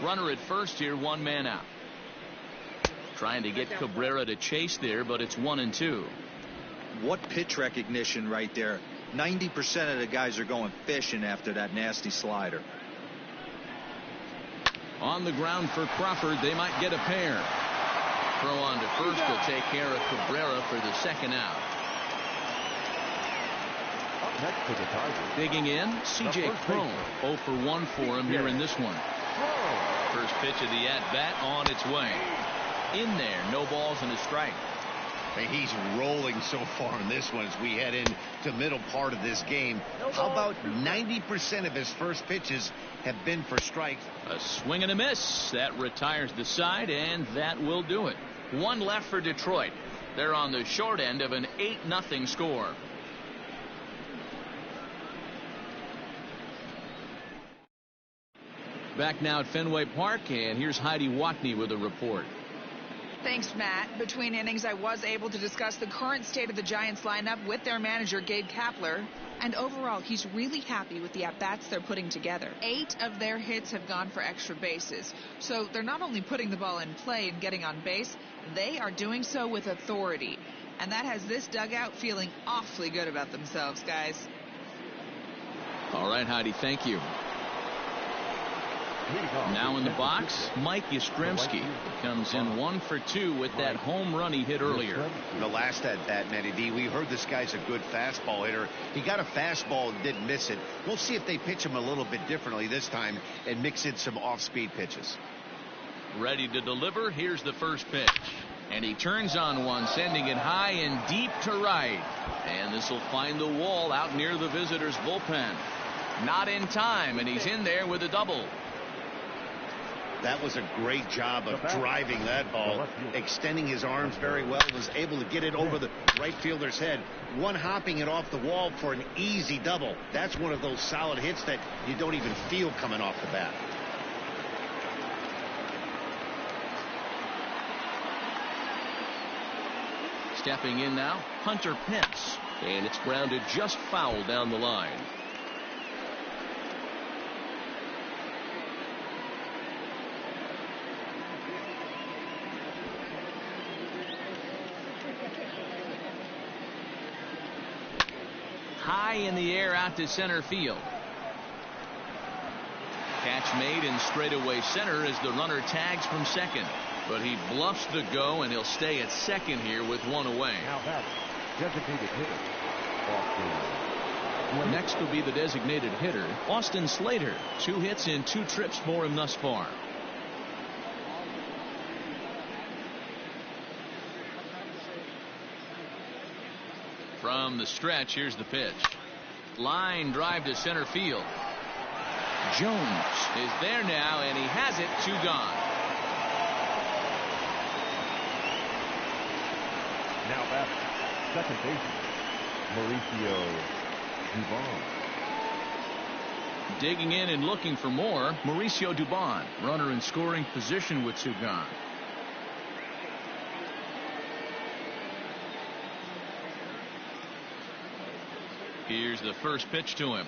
Runner at first here, 1 man out. Trying to get Cabrera to chase there, but it's 1-2. What pitch recognition right there. 90% of the guys are going fishing after that nasty slider. On the ground for Crawford. They might get a pair. Throw on to first to take care of Cabrera for the 2nd out. Next for the Tigers. Digging in, C.J. Cron. 0 for 1 for him here in this one. First pitch of the at-bat on its way. In there, no balls and a strike. He's rolling so far in this one as we head into middle part of this game. How about 90% of his first pitches have been for strikes? A swing and a miss. That retires the side, and that will do it. 1 left for Detroit. They're on the short end of an 8-0 score. Back now at Fenway Park, and here's Heidi Watney with a report. Thanks, Matt. Between innings, I was able to discuss the current state of the Giants lineup with their manager, Gabe Kapler. And overall, he's really happy with the at-bats they're putting together. 8 of their hits have gone for extra bases. So they're not only putting the ball in play and getting on base, they are doing so with authority. And that has this dugout feeling awfully good about themselves, guys. All right, Heidi, thank you. Now in the box, Mike Yastrzemski comes in 1 for 2 with that home run he hit earlier. The last at bat, Matty D, we heard this guy's a good fastball hitter. He got a fastball and didn't miss it. We'll see if they pitch him a little bit differently this time and mix in some off-speed pitches. Ready to deliver. Here's the first pitch. And he turns on one, sending it high and deep to right. And this will find the wall out near the visitors' bullpen. Not in time, and he's in there with a double. That was a great job of driving that ball, extending his arms very well, was able to get it over the right fielder's head, one-hopping it off the wall for an easy double. That's one of those solid hits that you don't even feel coming off the bat. Stepping in now, Hunter Pence, and it's grounded just foul down the line. High in the air out to center field. Catch made in straightaway center as the runner tags from second. But he bluffs the go, and he'll stay at second here with 1 away. Now that's designated hitter. Next will be the designated hitter, Austin Slater. 2 hits in 2 trips for him thus far. From the stretch, here's the pitch. Line drive to center field. Jones is there now, and he has it. 2 gone. Now that's second baseman, Mauricio Dubon. Digging in and looking for more, Mauricio Dubon, runner in scoring position with 2 gone. Here's the first pitch to him.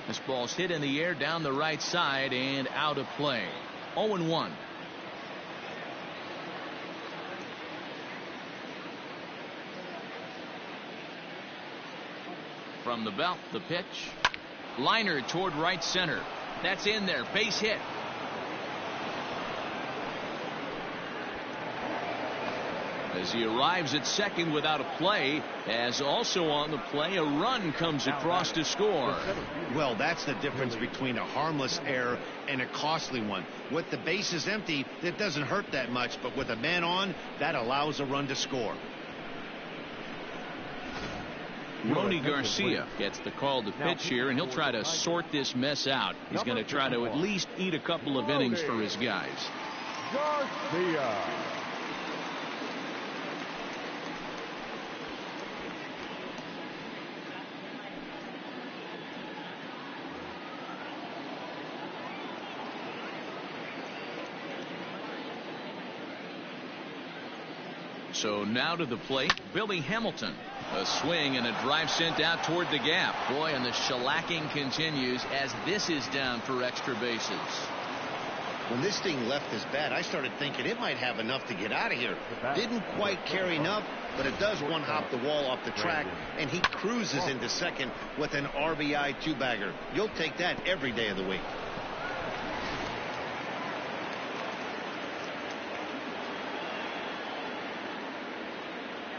This ball's hit in the air down the right side and out of play. 0-1. From the belt, the pitch. Liner toward right center. That's in there. Base hit. As he arrives at second without a play, as also on the play, a run comes across to score. Well, that's the difference between a harmless error and a costly one. With the bases empty, it doesn't hurt that much, but with a man on, that allows a run to score. Rony Garcia gets the call to pitch here, and he'll try to sort this mess out. He's going to try to at least eat a couple of innings for his guys. Garcia. So now to the plate, Billy Hamilton. A swing and a drive sent out toward the gap. Boy, and the shellacking continues as this is down for extra bases. When this thing left his bat, I started thinking it might have enough to get out of here. Didn't quite carry enough, but it does one hop the wall off the track, and he cruises into second with an RBI two-bagger. You'll take that every day of the week.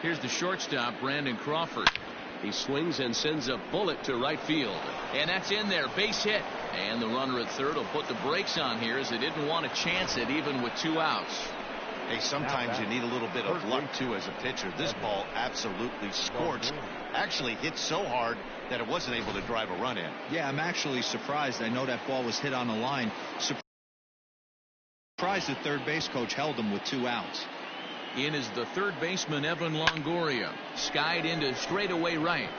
Here's the shortstop, Brandon Crawford. He swings and sends a bullet to right field. And that's in there, base hit. And the runner at third will put the brakes on here as they didn't want to chance it even with 2 outs. Hey, sometimes you need a little bit of luck too as a pitcher. This ball absolutely scorched. Actually hit so hard that it wasn't able to drive a run in. Yeah, I'm actually surprised. I know that ball was hit on the line. Surprised the third base coach held him with 2 outs. In is the third baseman, Evan Longoria. Skied into straightaway right.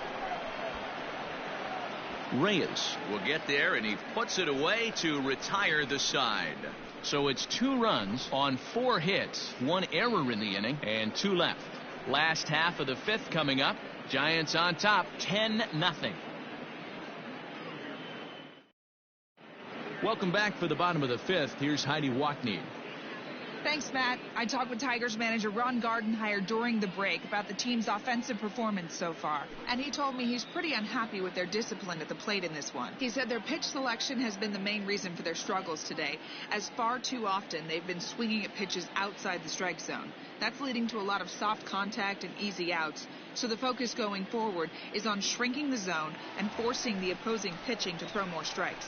Reyes will get there, and he puts it away to retire the side. So it's 2 runs on 4 hits, 1 error in the inning, and 2 left. Last half of the 5th coming up. Giants on top, 10-0. Welcome back for the bottom of the 5th. Here's Heidi Wackney. Thanks, Matt. I talked with Tigers manager Ron Gardenhire during the break about the team's offensive performance so far, and he told me he's pretty unhappy with their discipline at the plate in this one. He said their pitch selection has been the main reason for their struggles today, as far too often they've been swinging at pitches outside the strike zone. That's leading to a lot of soft contact and easy outs, so the focus going forward is on shrinking the zone and forcing the opposing pitching to throw more strikes.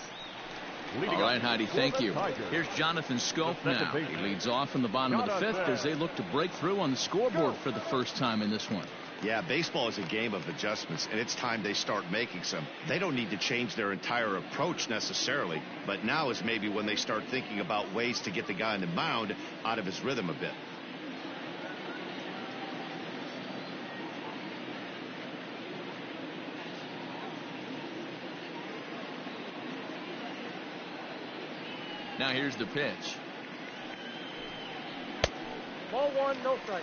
All right, Heidi, thank you. Here's Jonathan Scope now. He leads off in the bottom of the 5th as they look to break through on the scoreboard for the first time in this one. Yeah, baseball is a game of adjustments, and it's time they start making some. They don't need to change their entire approach necessarily, but now is maybe when they start thinking about ways to get the guy on the mound out of his rhythm a bit. Now here's the pitch. Ball 1, no strike.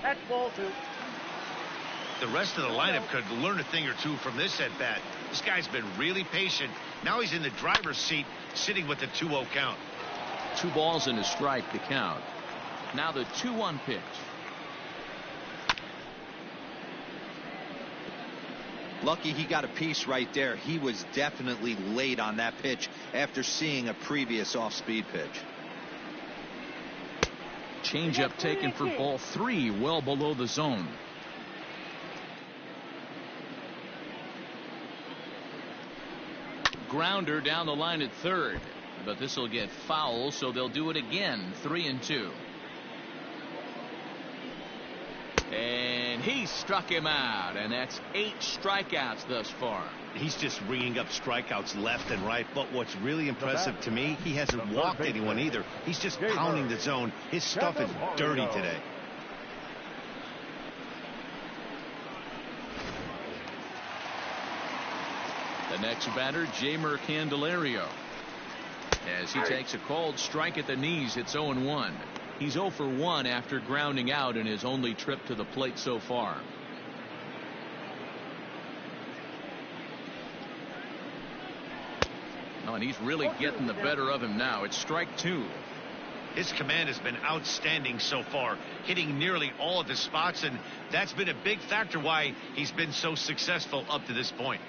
That's ball 2. The rest of the lineup could learn a thing or two from this at bat. This guy's been really patient. Now he's in the driver's seat, sitting with the 2-0 count. 2 balls and a strike to count. Now the 2-1 pitch. Lucky he got a piece right there. He was definitely late on that pitch after seeing a previous off-speed pitch. Changeup taken for ball 3, well below the zone. Grounder down the line at third, but this will get foul, so they'll do it again. 3-2. And he struck him out, and that's 8 strikeouts thus far. He's just ringing up strikeouts left and right, but what's really impressive to me, he hasn't walked anyone either. He's just pounding the zone. His stuff is dirty today. The next batter, Jeimer Candelario. As he takes a called strike at the knees, it's 0-1. He's 0 for 1 after grounding out in his only trip to the plate so far. Oh, and he's really getting the better of him now. It's strike 2. His command has been outstanding so far, hitting nearly all of his spots, and that's been a big factor why he's been so successful up to this point.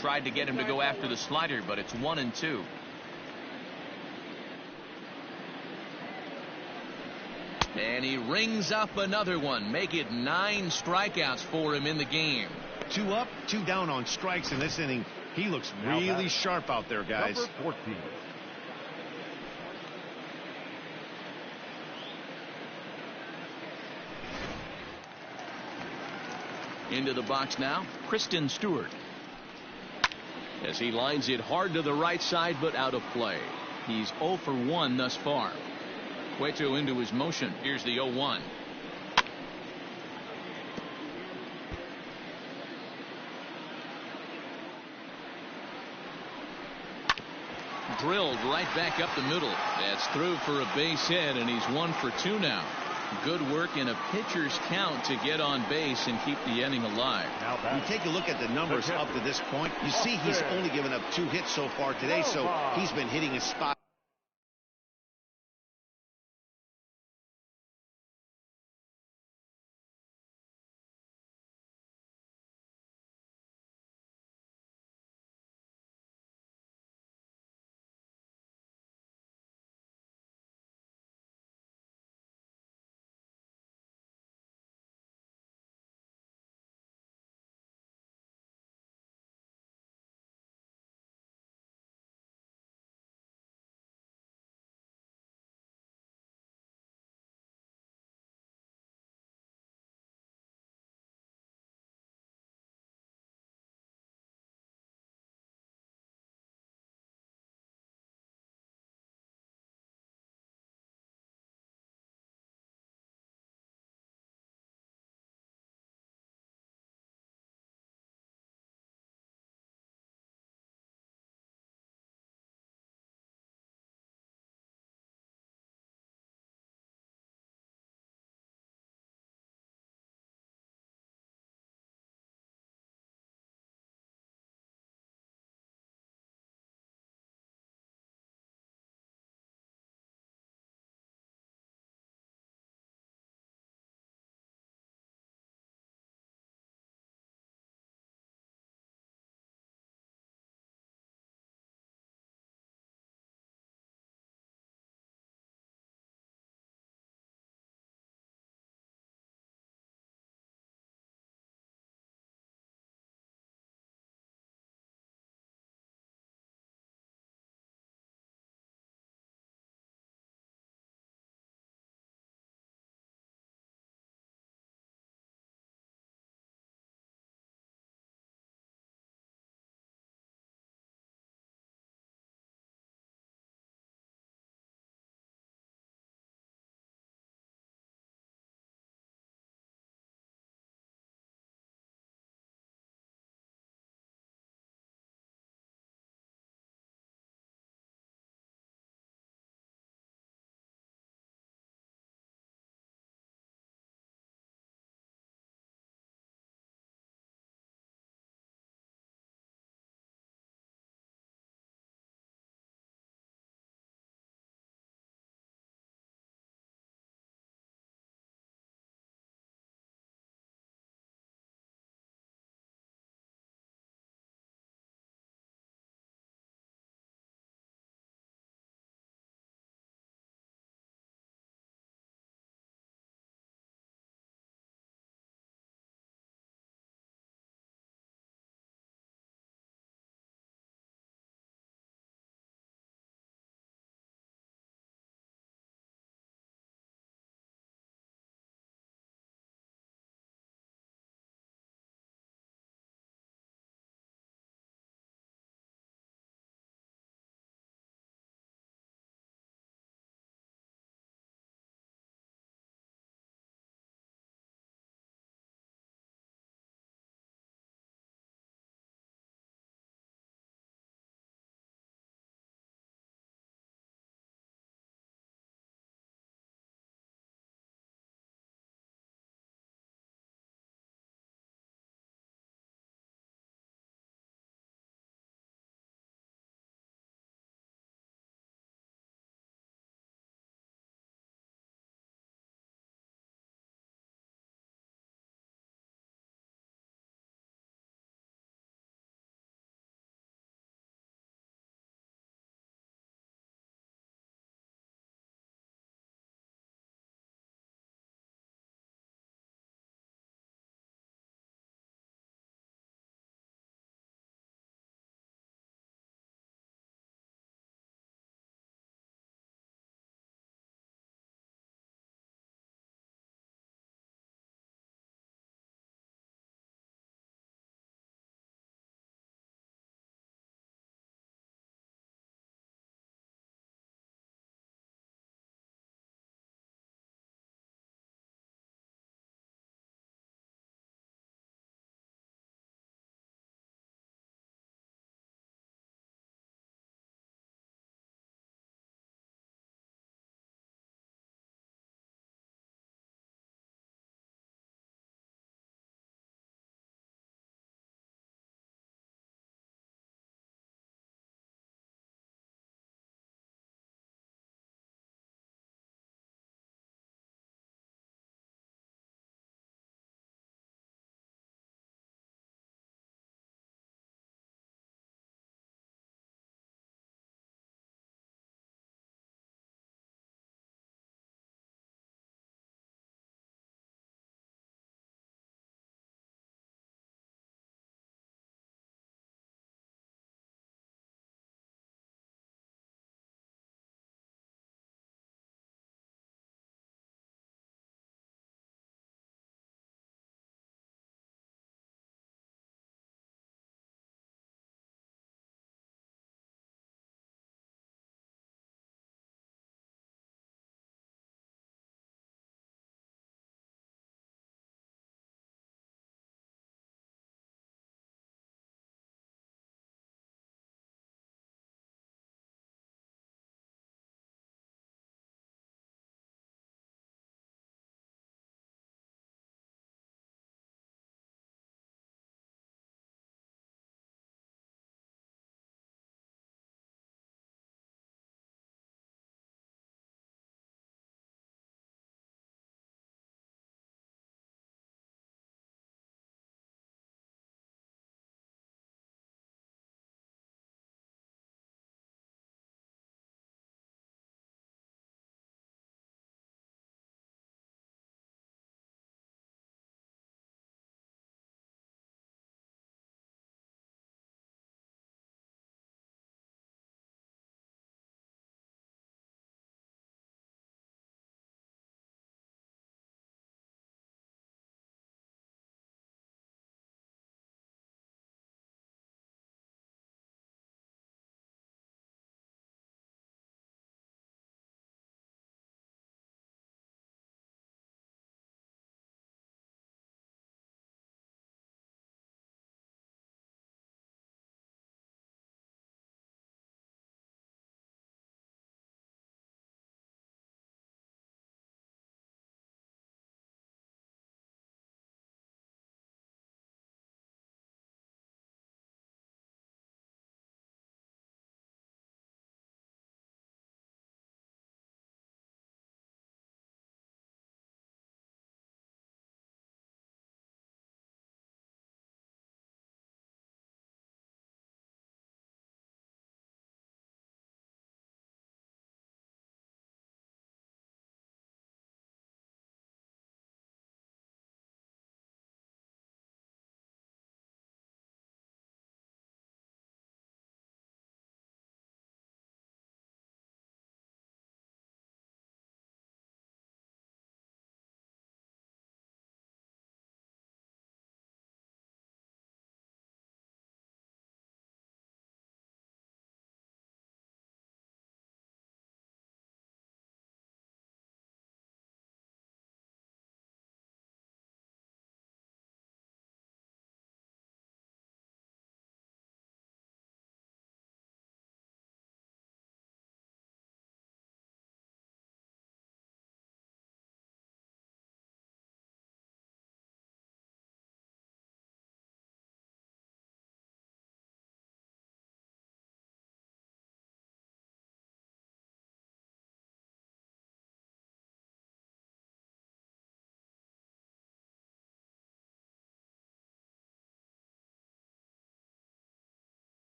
Tried to get him to go after the slider, but it's 1-2. And he rings up another one. Make it 9 strikeouts for him in the game. 2 up, 2 down on strikes in this inning. He looks really sharp out there, guys. Number 14. Into the box now, Kristen Stewart. As he lines it hard to the right side, but out of play. He's 0 for 1 thus far. Cueto into his motion. Here's the 0-1. drilled right back up the middle. That's through for a base hit, and he's 1 for 2 now. Good work in a pitcher's count to get on base and keep the inning alive. You take a look at the numbers up to this point. You see he's only given up 2 hits so far today, so he's been hitting his spot.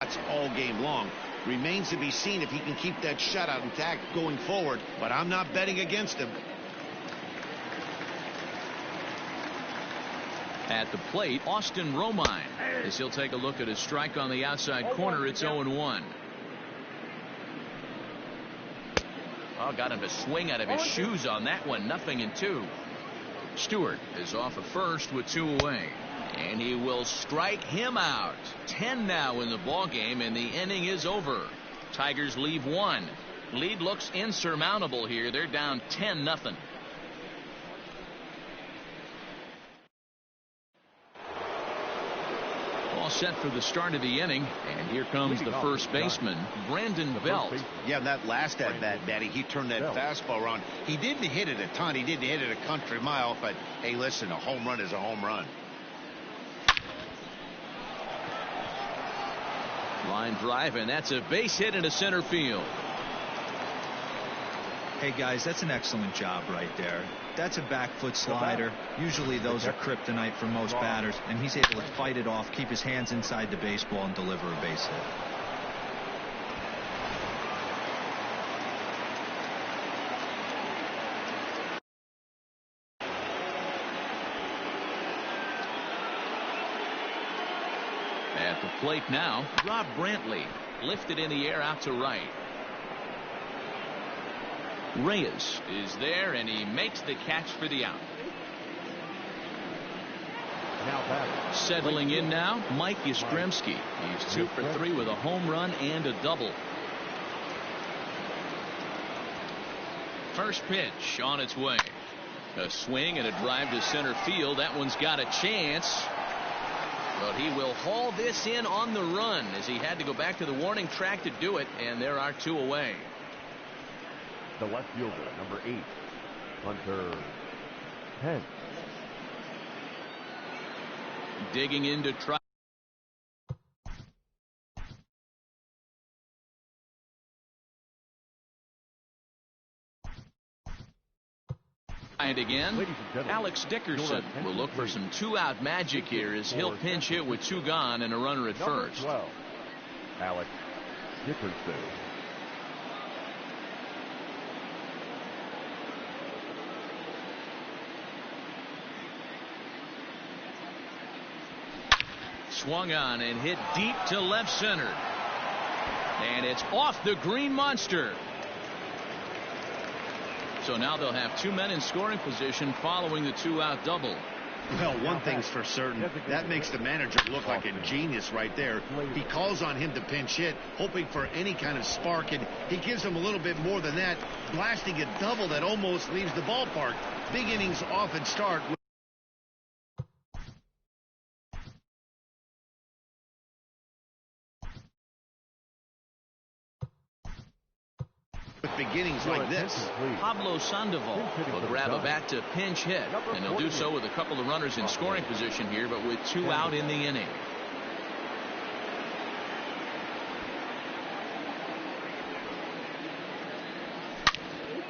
That's all game long. Remains to be seen if he can keep that shutout intact going forward, but I'm not betting against him. At the plate, Austin Romine, as he'll take a look at his strike on the outside corner. It's 0-1. Oh, got him to swing out of his shoes on that one. 0-2. Stewart is off at first with 2 away. And he will strike him out. 10 now in the ball game, and the inning is over. Tigers leave 1. Lead looks insurmountable here. They're down 10-0. All set for the start of the inning, and here comes the first baseman, Brandon Belt. Yeah, that last at bat, Daddy, he turned that fastball around. He didn't hit it a ton. He didn't hit it a country mile, but hey, listen, a home run is a home run. Line drive, and that's a base hit into center field. Hey, guys, that's an excellent job right there. That's a back foot slider. Usually those are kryptonite for most batters, and he's able to fight it off, keep his hands inside the baseball, and deliver a base hit. At the plate now, Rob Brantley, lifted in the air out to right. Reyes is there, and he makes the catch for the out. Settling in now, Mike Yastrzemski. He's 2 for 3 with a home run and a double. First pitch on its way. A swing and a drive to center field. That one's got a chance. But he will haul this in on the run, as he had to go back to the warning track to do it, and there are 2 away. The left fielder, number 8, Hunter Pence. Digging in to try. And again, Alex Dickerson will look for some 2-out magic here, as he'll pinch hit with 2 gone and a runner at first. 12, Alex Dickerson. Swung on and hit deep to left center. And it's off the green monster. So now they'll have 2 men in scoring position following the 2-out double. Well, one thing's for certain. That makes the manager look like a genius right there. He calls on him to pinch hit, hoping for any kind of spark, and he gives him a little bit more than that, blasting a double that almost leaves the ballpark. Big innings often start with beginnings like this. Pablo Sandoval will grab a bat to pinch hit, and he'll do so with a couple of runners in scoring position here, but with 2 out in the inning.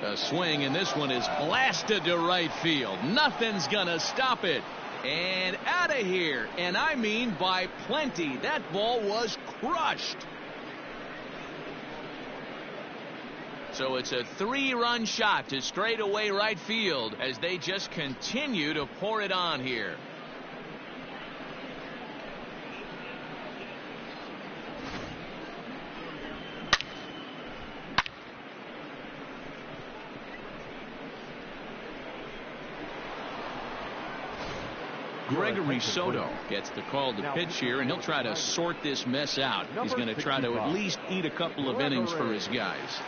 A swing, and this one is blasted to right field. Nothing's gonna stop it. And out of here, and I mean by plenty. That ball was crushed. So it's a 3-run shot to straightaway right field as they just continue to pour it on here. Gregory Soto gets the call to pitch here, and he'll try to sort this mess out. He's going to try to at least eat a couple of innings for his guys.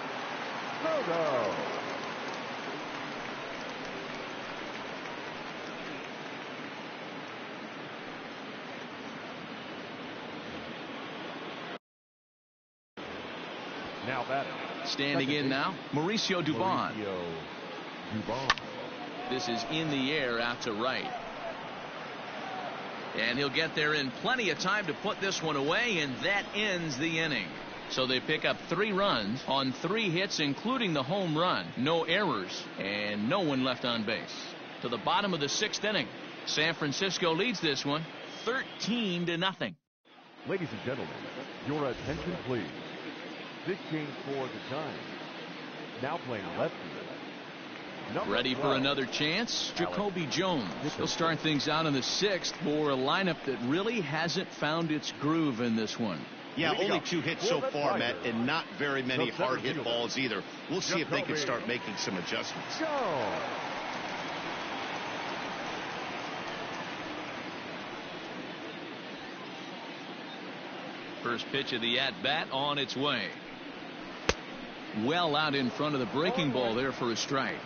Soto. Now batting. Standing in now, Mauricio Dubon. This is in the air out to right. And he'll get there in plenty of time to put this one away, and that ends the inning. So they pick up 3 runs on 3 hits, including the home run. No errors, and no one left on base. To the bottom of the 6th inning, San Francisco leads this one 13-0. Ladies and gentlemen, your attention please. This change for the Giants. Now playing left field. Number Ready for 12, another chance? Jacoby Jones. He'll start things out in the 6th for a lineup that really hasn't found its groove in this one. Yeah, only 2 hits so far, Matt, and not very many The center hard hit fielder. balls either. We'll see if they can Jacoby. start making some adjustments. Go! First pitch of the at-bat on its way. Well out in front of the breaking ball there for a strike.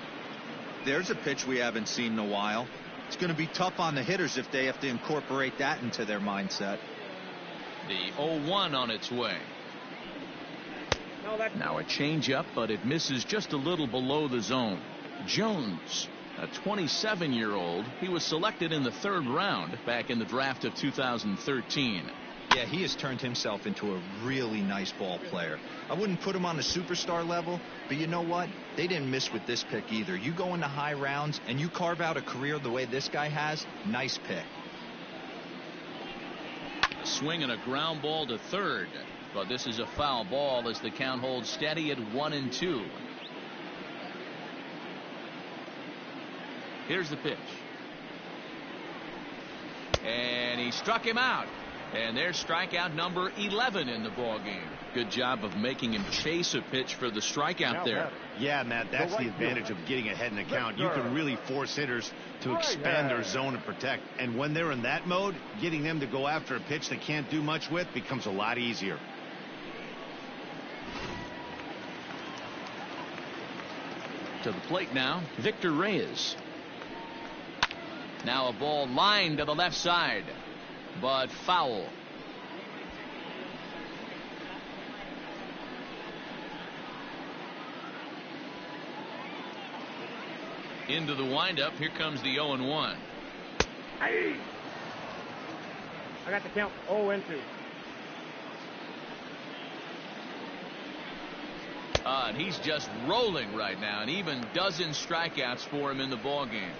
There's a pitch we haven't seen in a while. It's going to be tough on the hitters if they have to incorporate that into their mindset. The 0-1 on its way. No, that's Now a changeup, but it misses just a little below the zone. Jones, a 27-year-old. He was selected in the 3rd round back in the draft of 2013. Yeah, he has turned himself into a really nice ball player. I wouldn't put him on the superstar level, but you know what? They didn't miss with this pick either. You go into high rounds and you carve out a career the way this guy has, nice pick. A swing and a ground ball to 3rd. But this is a foul ball as the count holds steady at 1-2. Here's the pitch. And he struck him out. And there's strikeout number 11 in the ballgame. Good job of making him chase a pitch for the strikeout there. Yeah, Matt, that's the advantage of getting ahead in the count. You can really force hitters to expand their zone and protect. And when they're in that mode, getting them to go after a pitch they can't do much with becomes a lot easier. To the plate now, Victor Reyes. Now a ball lined to the left side, but foul. Into the windup. Here comes the 0-1. Hey! I got the count 0-2. And he's just rolling right now, and even dozen strikeouts for him in the ball game.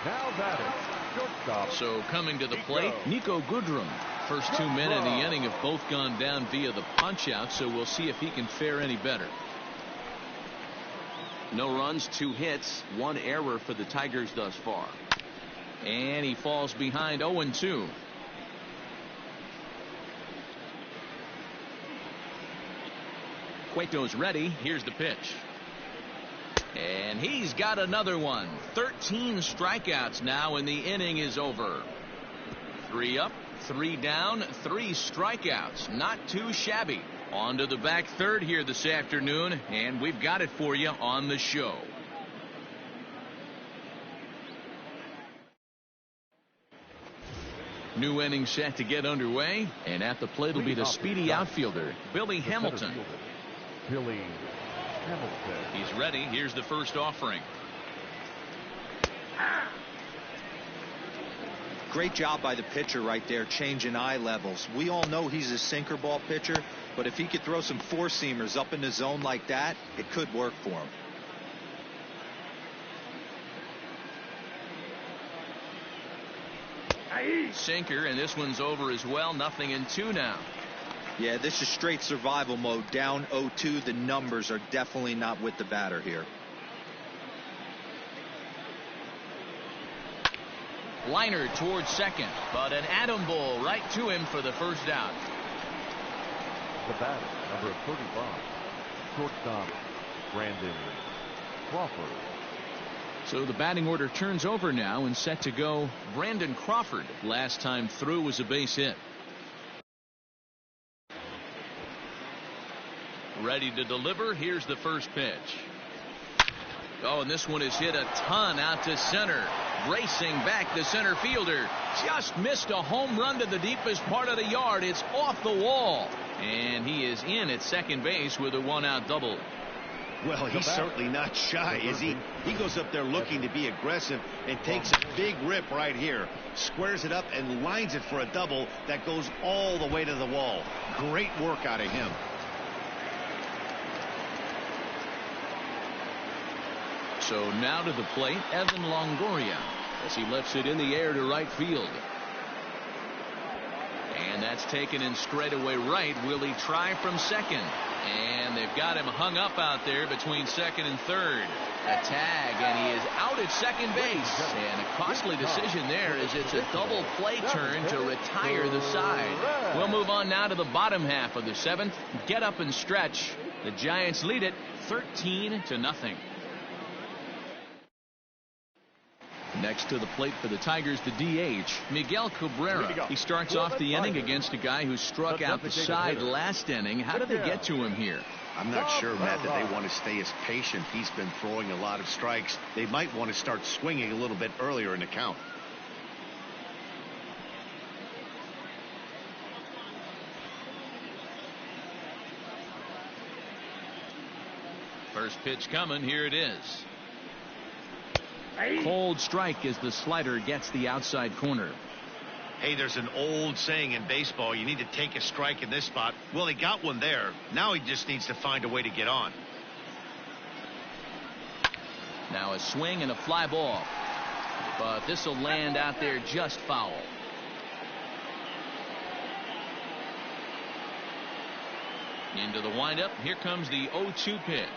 Now batting, shortstop. So coming to the plate, Nico Goodrum. First 2 men in the inning have both gone down via the punch-out, so we'll see if he can fare any better. No runs, 2 hits, 1 error for the Tigers thus far. And he falls behind 0-2. Cueto's ready. Here's the pitch. And he's got another one. 13 strikeouts now, and the inning is over. 3 up, 3 down, 3 strikeouts. Not too shabby. On to the back third here this afternoon, and we've got it for you on the show. New inning set to get underway, and at the plate will be the speedy outfielder, Billy Hamilton. Billy Hamilton. He's ready. Here's the first offering. Great job by the pitcher right there, changing eye levels. We all know he's a sinker ball pitcher, but if he could throw some 4-seamers up in the zone like that, it could work for him. Sinker, and this one's over as well. 0-2 now. Yeah, this is straight survival mode. Down 0-2. The numbers are definitely not with the batter here. Liner towards second, but an atom ball right to him for the first out. The batter, number 35, shortstop, Brandon Crawford. So the batting order turns over now and set to go Brandon Crawford. Last time through was a base hit. Ready to deliver. Here's the first pitch. Oh, and this one is hit a ton out to center. Racing back, the center fielder just missed a home run to the deepest part of the yard. It's off the wall, and he is in at second base with a 1-out double. Well, he's certainly not shy, is he? He goes up there looking to be aggressive and takes a big rip right here. Squares it up and lines it for a double that goes all the way to the wall. Great work out of him. So now to the plate, Evan Longoria, as he lifts it in the air to right field. And that's taken in straightaway right. Will he try from second? And they've got him hung up out there between second and third. A tag, and he is out at second base. And a costly decision there, as it's a double play turn to retire the side. We'll move on now to the bottom half of the seventh. Get up and stretch. The Giants lead it 13-0. Next to the plate for the Tigers, the DH, Miguel Cabrera. He starts off the inning against a guy who struck out the side last inning. How did they get to him here? I'm not sure, Matt, that they want to stay as patient. He's been throwing a lot of strikes. They might want to start swinging a little bit earlier in the count. First pitch coming. Here it is. Cold strike as the slider gets the outside corner. Hey, there's an old saying in baseball, you need to take a strike in this spot. Well, he got one there. Now he just needs to find a way to get on. Now a swing and a fly ball. But this will land out there just foul. Into the windup. Here comes the 0-2 pitch.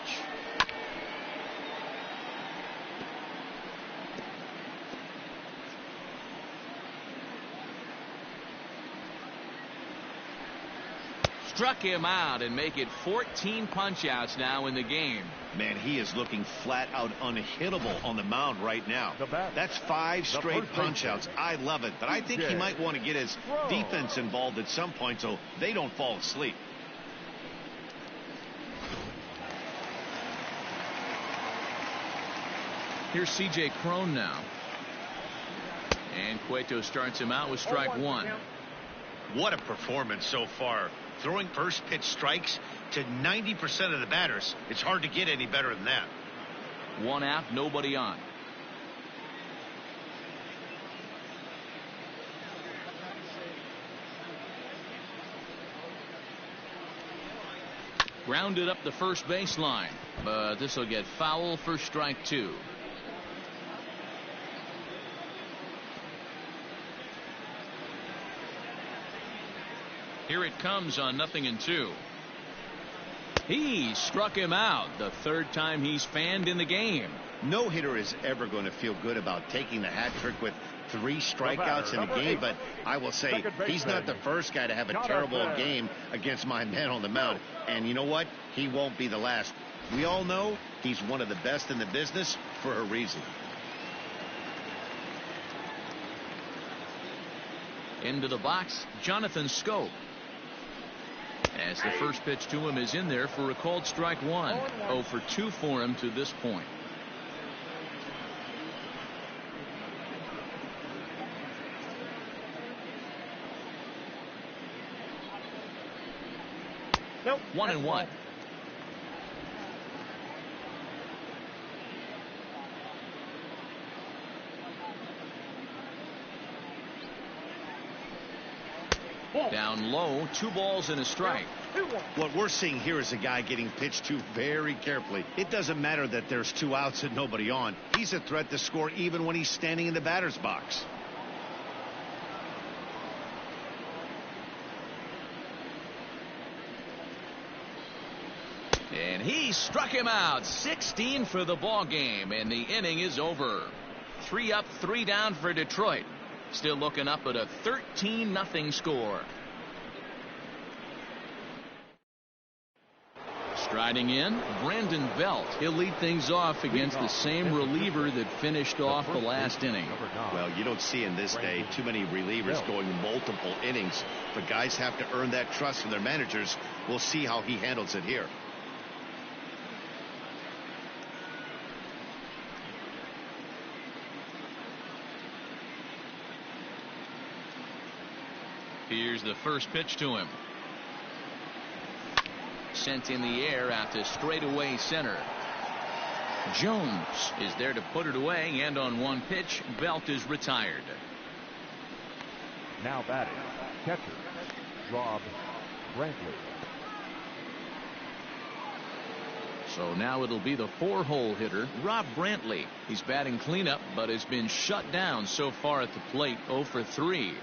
Struck him out and make it 14 punch-outs now in the game. Man, he is looking flat out unhittable on the mound right now. That's 5 straight punch-outs. I love it, but I think he might want to get his defense involved at some point so they don't fall asleep. Here's C.J. Cron now. And Cueto starts him out with strike one. What a performance so far. Throwing first pitch strikes to 90% of the batters. It's hard to get any better than that. One out, nobody on. Grounded up the first baseline, but this will get foul for strike two. Here it comes on 0-2. He struck him out the third time he's fanned in the game. No hitter is ever going to feel good about taking the hat trick with 3 strikeouts in a game, but I will say he's not the first guy to have a terrible game against my man on the mound. And you know what? He won't be the last. We all know he's one of the best in the business for a reason. Into the box, Jonathan Scope. As the first pitch to him is in there for a called strike one. 0 for 2 for him to this point. Nope. 1-1. Down low, 2 balls and a strike. What we're seeing here is a guy getting pitched to very carefully. It doesn't matter that there's 2 outs and nobody on. He's a threat to score even when he's standing in the batter's box. And he struck him out. 16 for the ball game, and the inning is over. 3 up, 3 down for Detroit. Still looking up at a 13-0 score. Striding in, Brandon Belt. He'll lead things off against the same reliever that finished off the last inning. Well, you don't see in this day too many relievers going multiple innings, but guys have to earn that trust from their managers. We'll see how he handles it here. Here's the first pitch to him. Sent in the air out to straightaway center. Jones is there to put it away, and on one pitch, Belt is retired. Now batting, catcher, Rob Brantley. So now it'll be the 4-hole hitter, Rob Brantley. He's batting cleanup, but has been shut down so far at the plate, 0 for 3.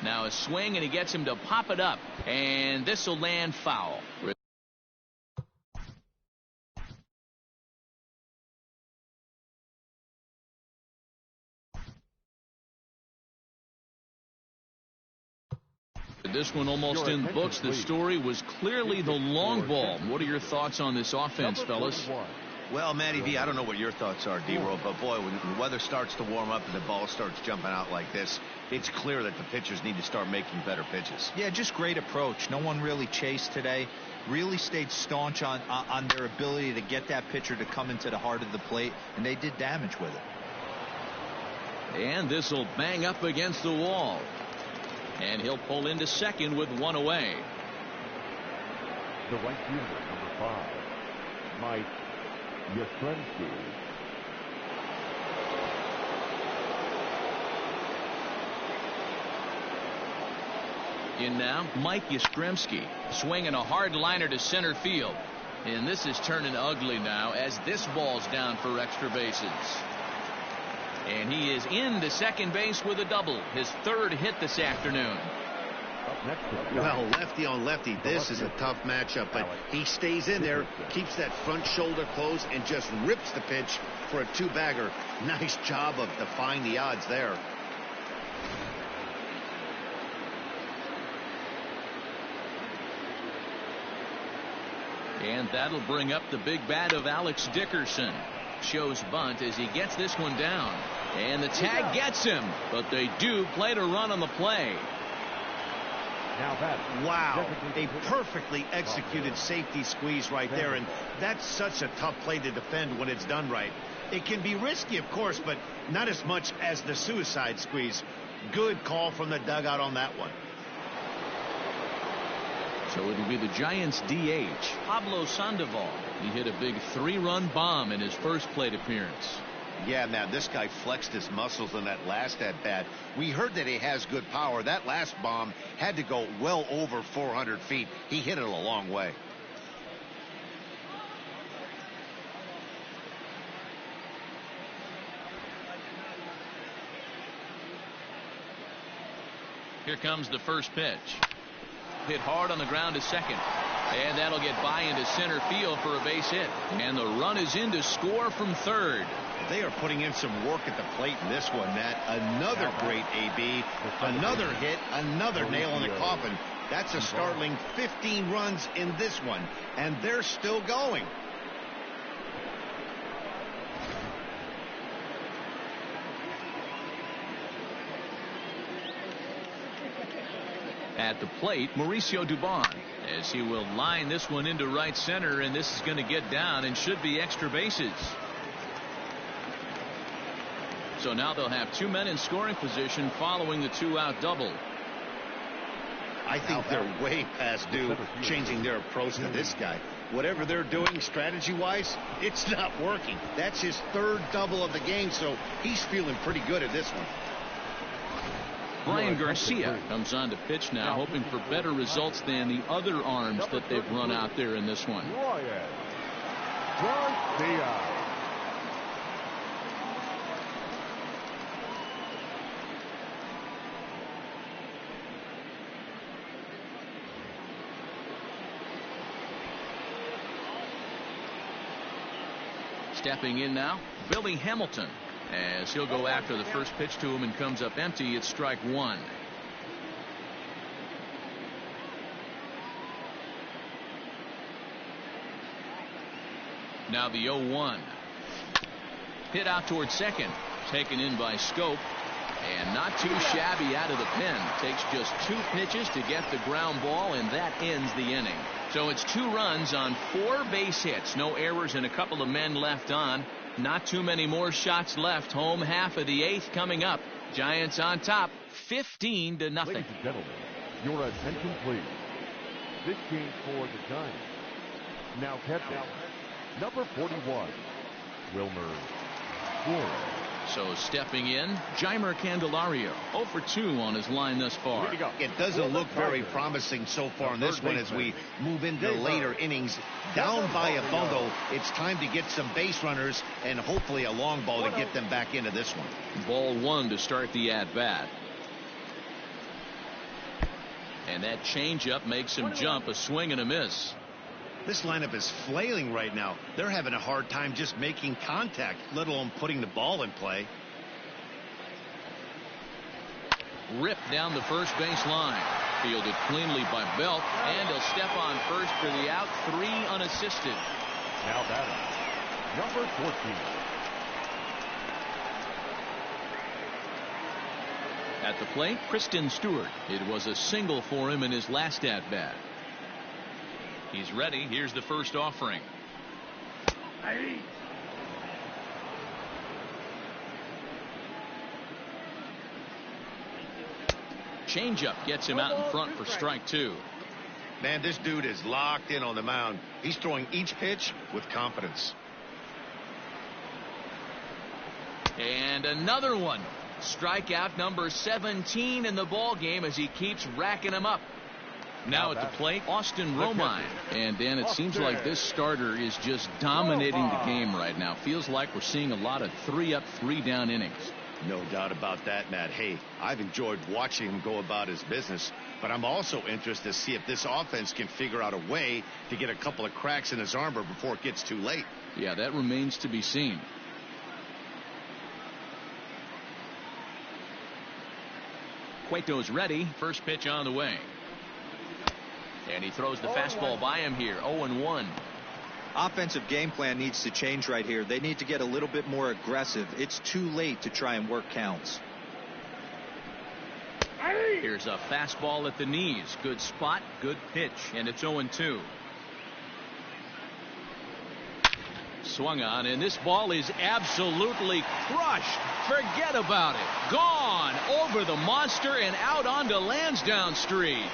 Now a swing, and he gets him to pop it up. And this will land foul. This one almost in the books. The story was clearly the long ball. What are your thoughts on this offense, fellas? Well, Matty V, I don't know what your thoughts are, D-Roll, but boy, when the weather starts to warm up and the ball starts jumping out like this, it's clear that the pitchers need to start making better pitches. Yeah, just great approach. No one really chased today. Really stayed staunch on their ability to get that pitcher to come into the heart of the plate, and they did damage with it. And this will bang up against the wall. And he'll pull into second with one away. The right fielder, number 5, Mike Yastrzemski. In now, Mike Yastrzemski swinging a hard liner to center field. And this is turning ugly now as this ball's down for extra bases. And he is into second base with a double. His third hit this afternoon. Well, lefty on lefty, this is a tough matchup, but he stays in there, keeps that front shoulder closed, and just rips the pitch for a two-bagger. Nice job of defying the odds there. And that'll bring up the big bat of Alex Dickerson. Shows bunt as he gets this one down. And the tag gets him, but they do play to run on the play. Wow, a perfectly executed safety squeeze right there, and that's such a tough play to defend when it's done right. It can be risky, of course, but not as much as the suicide squeeze. Good call from the dugout on that one. So it'll be the Giants DH, Pablo Sandoval. He hit a big 3-run bomb in his first plate appearance. Yeah, man, this guy flexed his muscles in that last at-bat. We heard that he has good power. That last bomb had to go well over 400 feet. He hit it a long way. Here comes the first pitch. Hit hard on the ground to second. And that'll get by into center field for a base hit. And the run is in to score from third. They are putting in some work at the plate in this one, Matt. Another great AB. Another hit. Another nail in the coffin. That's a startling 15 runs in this one. And they're still going. At the plate, Mauricio Dubon, as he will line this one into right center, and this is going to get down and should be extra bases. So now they'll have 2 men in scoring position following the 2-out double. I think they're way past due changing their approach to this guy. Whatever they're doing strategy-wise, it's not working. That's his third double of the game, so he's feeling pretty good at this one. Brian Garcia comes on to pitch now, hoping for better results than the other arms that they've run out there in this one. Garcia. Stepping in now, Billy Hamilton, as he'll go after the first pitch to him and comes up empty. It's strike one. Now the 0-1. Hit out towards second. Taken in by Scope. And not too shabby out of the pen. Takes just 2 pitches to get the ground ball, and that ends the inning. So it's 2 runs on 4 base hits. No errors and a couple of men left on. Not too many more shots left. Home half of the 8th coming up. Giants on top, 15-0. Ladies and gentlemen, your attention please. This game for the Giants. Now catching number 41, Wilmer Flores. So stepping in, Jeimer Candelario, 0 for 2 on his line thus far. It doesn't look very promising so far in this one as we move into the later innings. Down by a bundle, it's time to get some base runners and hopefully a long ball to get them back into this one. Ball 1 to start the at-bat. And that changeup makes him jump, a swing and a miss. This lineup is flailing right now. They're having a hard time just making contact, let alone putting the ball in play. Ripped down the first base line. Fielded cleanly by Belt, and he'll step on first for the out. 3 unassisted. Now batting, number 14. At the plate, Kristen Stewart. It was a single for him in his last at-bat. He's ready. Here's the first offering. Changeup gets him out in front for strike 2. Man, this dude is locked in on the mound. He's throwing each pitch with confidence. And another one. Strikeout number 17 in the ball game as he keeps racking them up. Now at the plate, Austin Romine. And Dan, it seems like this starter is just dominating the game right now. Feels like we're seeing a lot of 3-up, 3-down innings. No doubt about that, Matt. Hey, I've enjoyed watching him go about his business, but I'm also interested to see if this offense can figure out a way to get a couple of cracks in his armor before it gets too late. Yeah, that remains to be seen. Cueto's ready. First pitch on the way. And he throws the fastball by him here. 0-1. Offensive game plan needs to change right here. They need to get a little bit more aggressive. It's too late to try and work counts. Here's a fastball at the knees. Good spot, good pitch, and it's 0-2. Swung on, and this ball is absolutely crushed. Forget about it. Gone over the monster and out onto Lansdowne Street.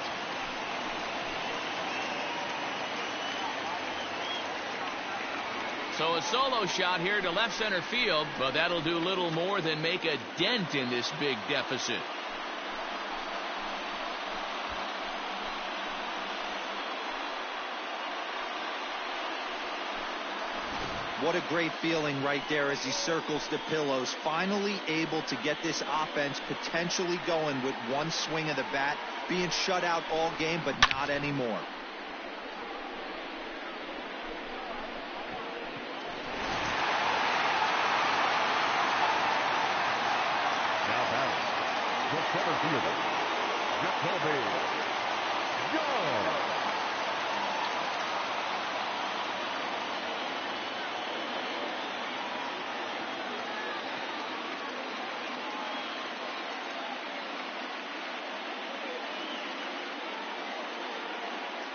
So a solo shot here to left center field, but that'll do little more than make a dent in this big deficit. What a great feeling right there as he circles the pillows. Finally able to get this offense potentially going with one swing of the bat. Being shut out all game, but not anymore. Now batting, the center fielder, Jacoby Young.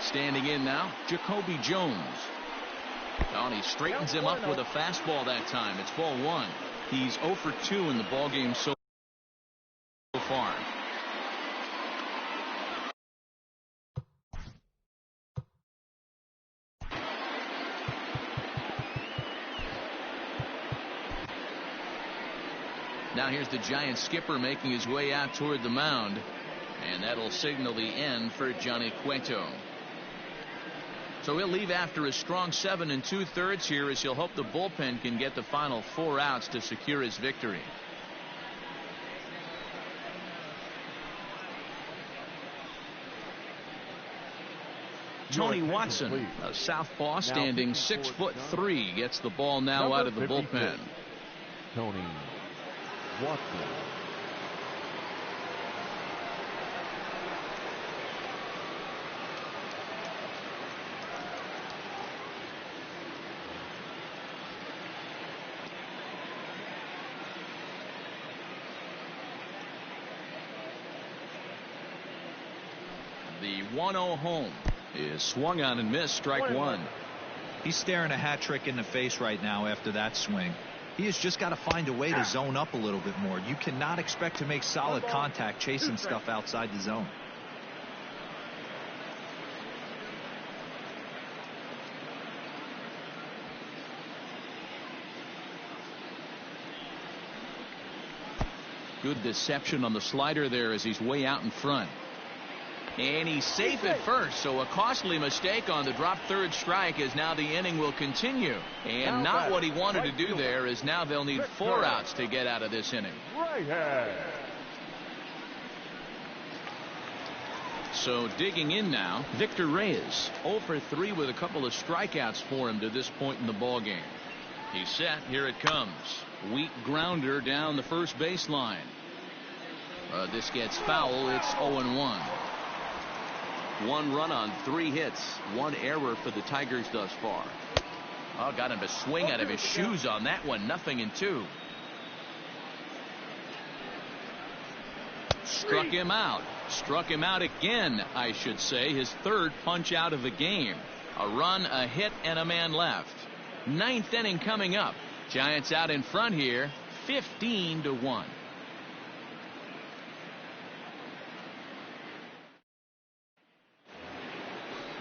Standing in now, Jacoby Jones. Oh, and he straightens him up with a fastball that time. It's ball 1. He's 0 for 2 in the ball game so far. Now here's the Giant skipper making his way out toward the mound, and that'll signal the end for Johnny Cueto. So he'll leave after a strong 7 2/3 here as he'll hope the bullpen can get the final 4 outs to secure his victory. Tony Watson, a southpaw standing 6'3", gets the ball now out of the bullpen. Tony Watson. The 1-0 home is swung on and missed, strike 1. He's staring a hat trick in the face right now after that swing. He has just got to find a way to zone up a little bit more. You cannot expect to make solid contact chasing stuff outside the zone. Good deception on the slider there as he's way out in front. And he's safe at first, so a costly mistake on the drop third strike as now the inning will continue. And not what he wanted to do there, as now they'll need 4 outs to get out of this inning. Right hand. So digging in now, Victor Reyes 0 for 3 with a couple of strikeouts for him to this point in the ball game. He's set. Here it comes. Weak grounder down the first baseline. This gets foul. It's 0-1. 1 run on 3 hits. 1 error for the Tigers thus far. Oh, got him to swing out of his shoes on that one. 0-2. Struck him out. Struck him out again, I should say. His 3rd punch out of the game. A run, a hit, and a man left. 9th inning coming up. Giants out in front here, 15-1.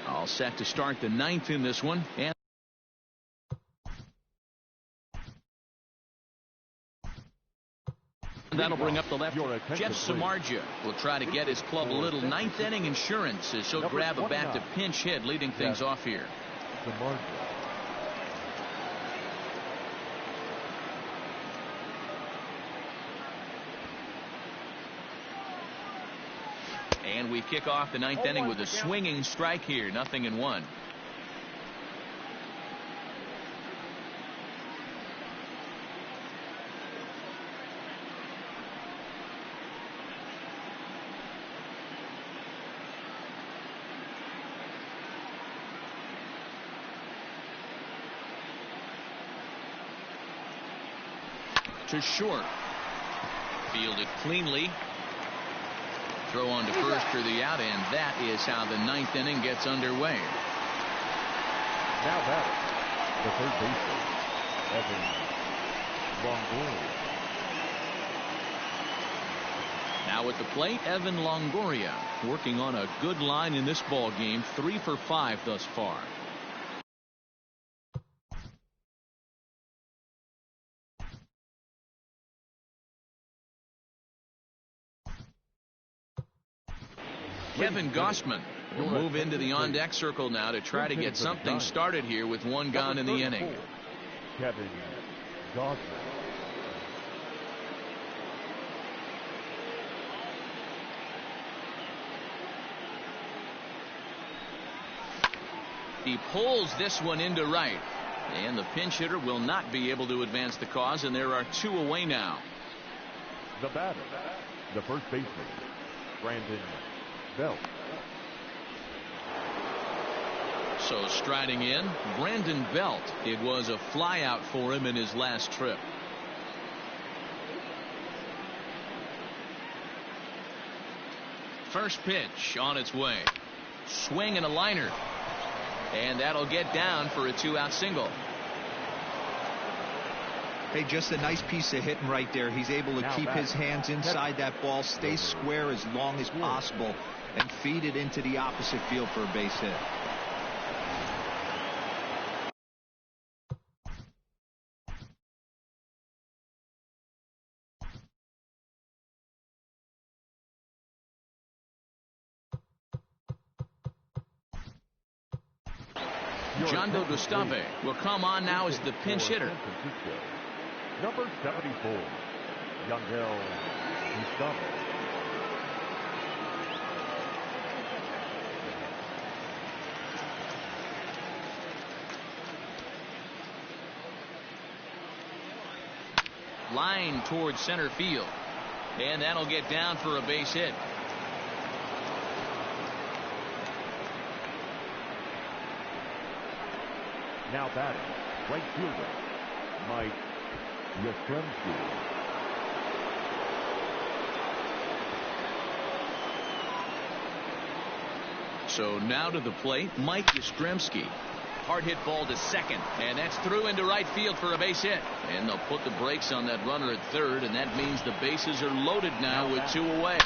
All set to start the 9th in this one. And that'll bring up the left. Jeff Samardzija will try to get his club a little 9th inning insurance as he'll grab a bat to pinch hit, leading things off here. And we kick off the 9th inning with a swinging strike here. 0-1. To short. Fielded cleanly. Throw on to first for the out, and that is how the 9th inning gets underway. Now batting, the third baseman, Evan Longoria. Now at the plate, Evan Longoria working on a good line in this ball game. 3 for 5 thus far. Kevin Gossman will move into the on-deck circle now to try to get something started here with 1 gone in the inning. Kevin Gossman. He pulls this one into right, and the pinch hitter will not be able to advance the cause, and there are 2 away now. The batter, the first baseman, Brandon Belt. So striding in, Brandon Belt. It was a flyout for him in his last trip. First pitch on its way. Swing and a liner. And that'll get down for a 2-out single. Hey, just a nice piece of hitting right there. He's able to keep his hands inside that ball, stay square as long as possible, and feed it into the opposite field for a base hit. Jondo Gustave will come on now as the pinch hitter. Number 74, Yangel Gustave. Line towards center field, and that'll get down for a base hit. Now batting, right fielder, Mike Yastrzemski. So now to the plate, Mike Yastrzemski. Hard hit ball to second, and that's through into right field for a base hit. And they'll put the brakes on that runner at third, and that means the bases are loaded now with 2 away.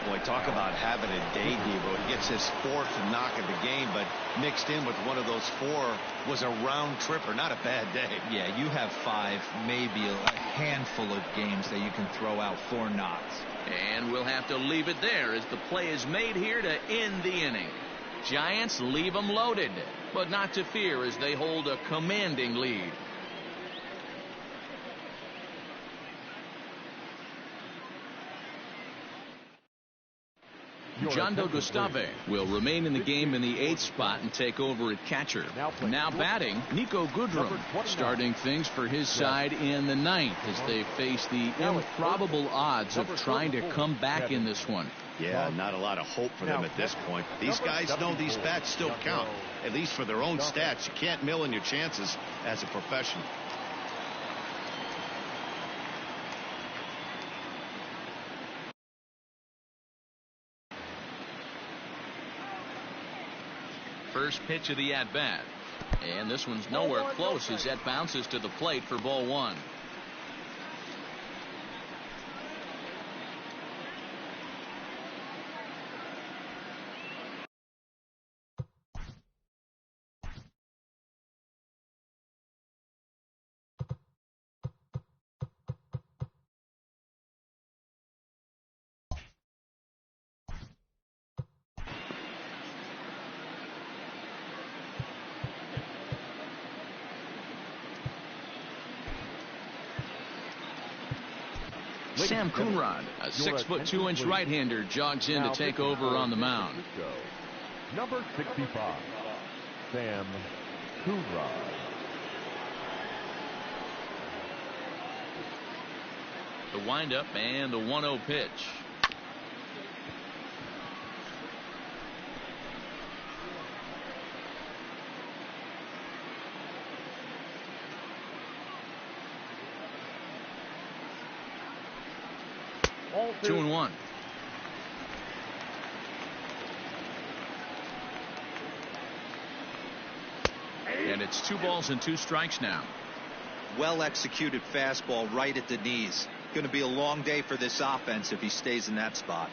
Boy, talk about having a day, Devo. He gets his 4th knock of the game, but mixed in with one of those 4 was a round tripper. Not a bad day. Yeah, you have 5, maybe a handful of games that you can throw out 4 knocks. And we'll have to leave it there as the play is made here to end the inning. Giants leave them loaded, but not to fear as they hold a commanding lead. Jondo Gustave will remain in the game in the 8th spot and take over at catcher. Now batting, Nico Goodrum, starting things for his side in the 9th as they face the improbable odds of trying to come back in this one. Yeah, not a lot of hope for them at this point. These guys know these bats still count, at least for their own stats. You can't mill in your chances as a professional. First pitch of the at-bat. And this one's nowhere close as that bounces to the plate for ball 1. Sam Coonrod, a 6'2" right-hander, jogs in to take over on the mound. Number 65, Sam Coonrod. The windup and the 1-0 pitch. All 2-1. And it's 2 balls and 2 strikes now. Well executed fastball right at the knees. Going to be a long day for this offense if he stays in that spot.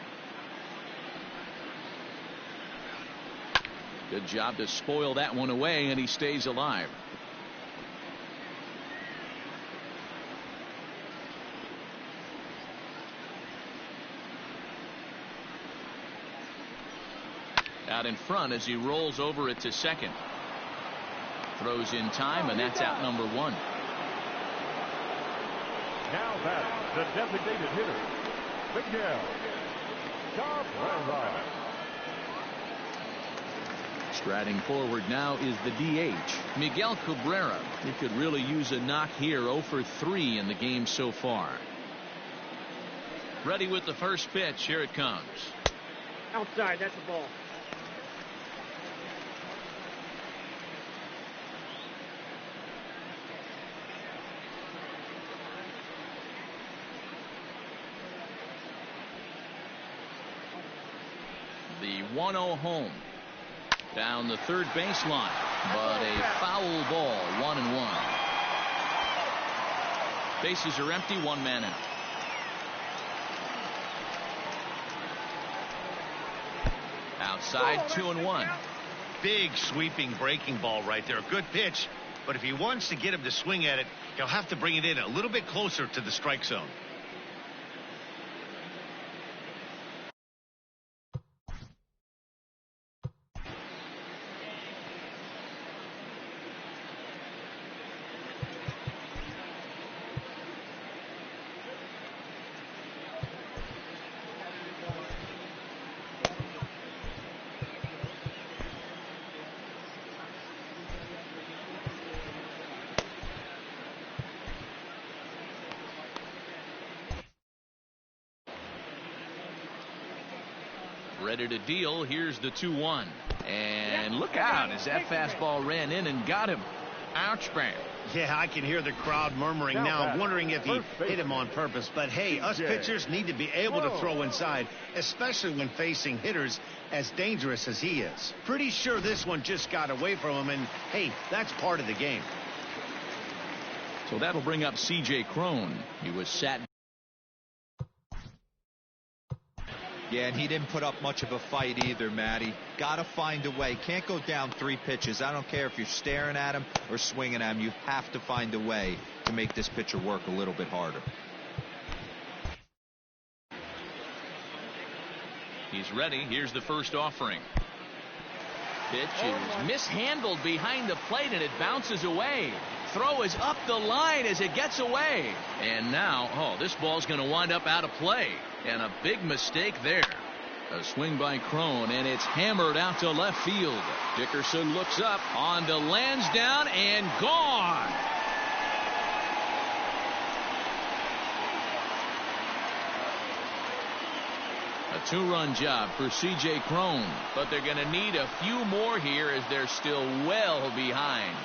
Good job to spoil that one away, and he stays alive. Out in front as he rolls over it to second. Throws in time, and that's out number 1. Now that's the designated hitter, Miguel Cabrera. Striding forward now is the DH, Miguel Cabrera. He could really use a knock here. 0 for 3 in the game so far. Ready with the first pitch. Here it comes. Outside, that's the ball. The 1-0 home. Down the third baseline, but a foul ball. 1-1. Bases are empty. 1 man out. Outside, 2-1. Big sweeping breaking ball right there. A good pitch, but if he wants to get him to swing at it, he'll have to bring it in a little bit closer to the strike zone. Ready to deal. Here's the 2-1. And look out as that fastball ran in and got him. Ouch, man. Yeah, I can hear the crowd murmuring now, wondering if he hit him on purpose. But hey, us pitchers need to be able to throw inside, especially when facing hitters as dangerous as he is. Pretty sure this one just got away from him, and hey, that's part of the game. So that'll bring up C.J. Cron. He was sat. Yeah, and he didn't put up much of a fight either, Matty. Got to find a way. Can't go down 3 pitches. I don't care if you're staring at him or swinging at him. You have to find a way to make this pitcher work a little bit harder. He's ready. Here's the first offering. Pitch is mishandled behind the plate, and it bounces away. Throw is up the line as it gets away. And now, this ball's going to wind up out of play. And a big mistake there. A swing by Crone, and it's hammered out to left field. Dickerson looks up, on to Lansdowne, and gone. A two-run job for C.J. Crone, but they're going to need a few more here as they're still well behind.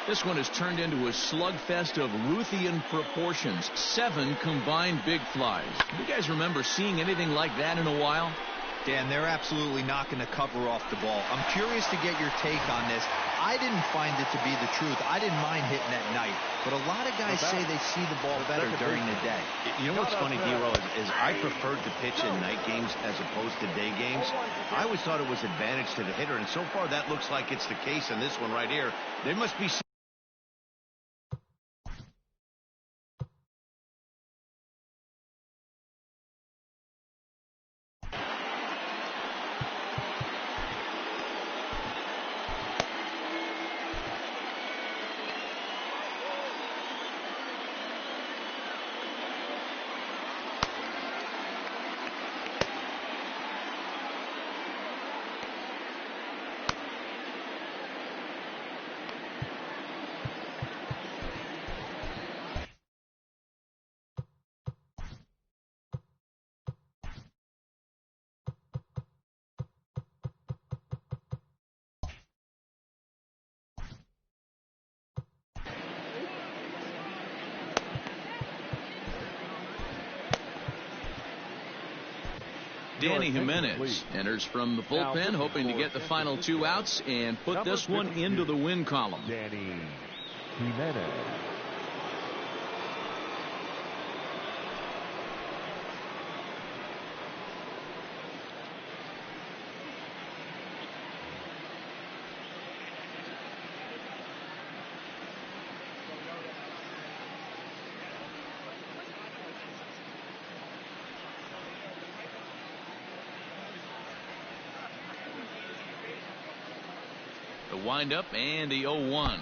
This one has turned into a slugfest of Ruthian proportions. 7 combined big flies. You guys remember seeing anything like that in a while? Dan, they're absolutely not going to cover off the ball. I'm curious to get your take on this. I didn't find it to be the truth. I didn't mind hitting at night, but a lot of guys say they see the ball better during the day. You know what's funny, D-Roll, is I preferred to pitch in night games as opposed to day games. I always thought it was advantage to the hitter, and so far that looks like it's the case in this one right here. There must be Danny Jimenez enters from the bullpen, hoping to get the final 2 outs and put this one into the win column. Danny Jimenez. The windup and the 0-1.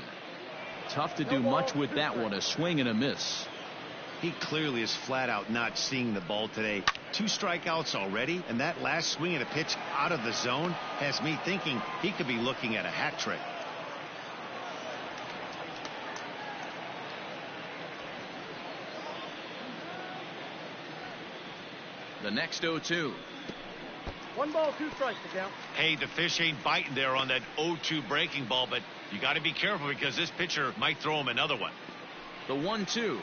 Tough to do much with that one. A swing and a miss. he clearly is flat out not seeing the ball today. 2 strikeouts already, and that last swing and a pitch out of the zone has me thinking he could be looking at a hat trick. The next 0-2. 1 ball, 2 strikes to count. Hey, the fish ain't biting there on that 0-2 breaking ball, but you got to be careful because this pitcher might throw him another one. The 1-2.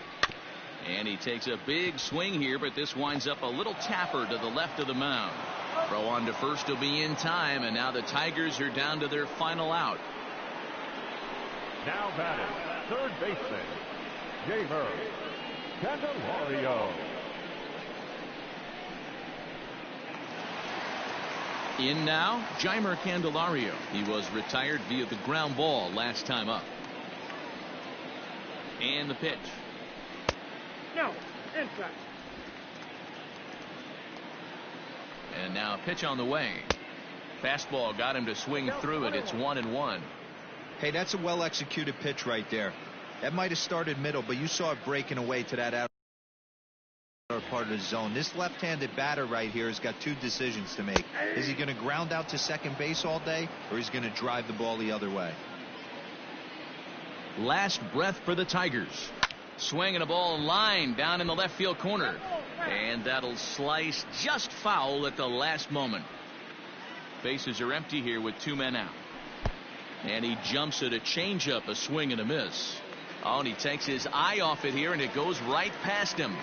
And he takes a big swing here, but this winds up a little tapper to the left of the mound. Throw on to first will be in time, and now the Tigers are down to their final out. Now batting, third baseman, Jamer Candelario. In now, Jamer Candelario. He was retired via the ground ball last time up. And the pitch. No, inside. And now a pitch on the way. Fastball got him to swing through it. It's 1-1. Hey, that's a well executed pitch right there. That might have started middle, but you saw it breaking away to that outer part of the zone. This left-handed batter right here has got 2 decisions to make. Is he going to ground out to second base all day, or is he going to drive the ball the other way? Last breath for the Tigers. Swinging a ball line down in the left field corner. And that'll slice just foul at the last moment. Bases are empty here with 2 men out. And he jumps at a changeup, a swing and a miss. Oh, and he takes his eye off it here, and it goes right past him.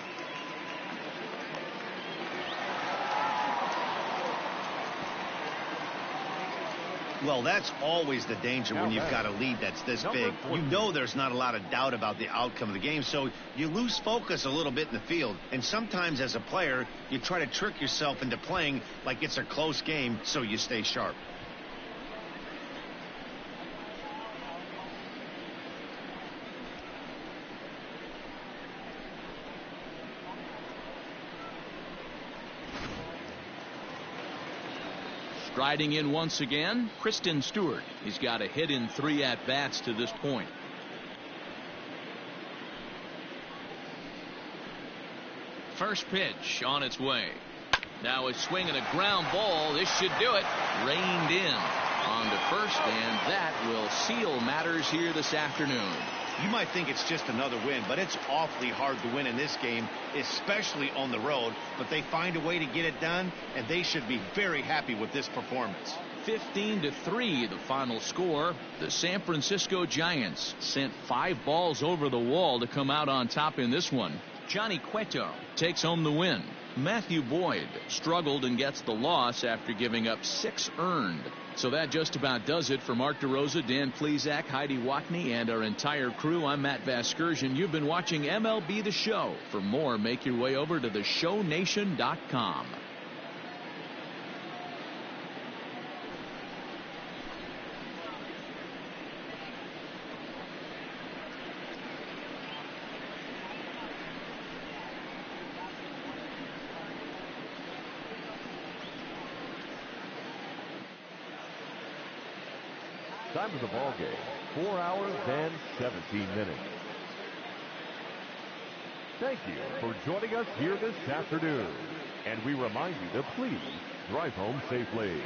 Well, that's always the danger when you've got a lead that's this big. You know there's not a lot of doubt about the outcome of the game, so you lose focus a little bit in the field. And sometimes as a player, you try to trick yourself into playing like it's a close game so you stay sharp. Striding in once again, Kristen Stewart. He's got a hit in 3 at-bats to this point. First pitch on its way. Now a swing and a ground ball. This should do it. Reined in on to first, and that will seal matters here this afternoon. You might think it's just another win, but it's awfully hard to win in this game, especially on the road. But they find a way to get it done, and they should be very happy with this performance. 15-3 the final score. The San Francisco Giants sent 5 balls over the wall to come out on top in this one. Johnny Cueto takes home the win. Matthew Boyd struggled and gets the loss after giving up 6 earned. So that just about does it for Mark DeRosa, Dan Plesac, Heidi Watney, and our entire crew. I'm Matt Vasgersian. You've been watching MLB The Show. For more, make your way over to theshownation.com. Time of the ball game, 4 hours and 17 minutes. Thank you for joining us here this afternoon. And we remind you to please drive home safely.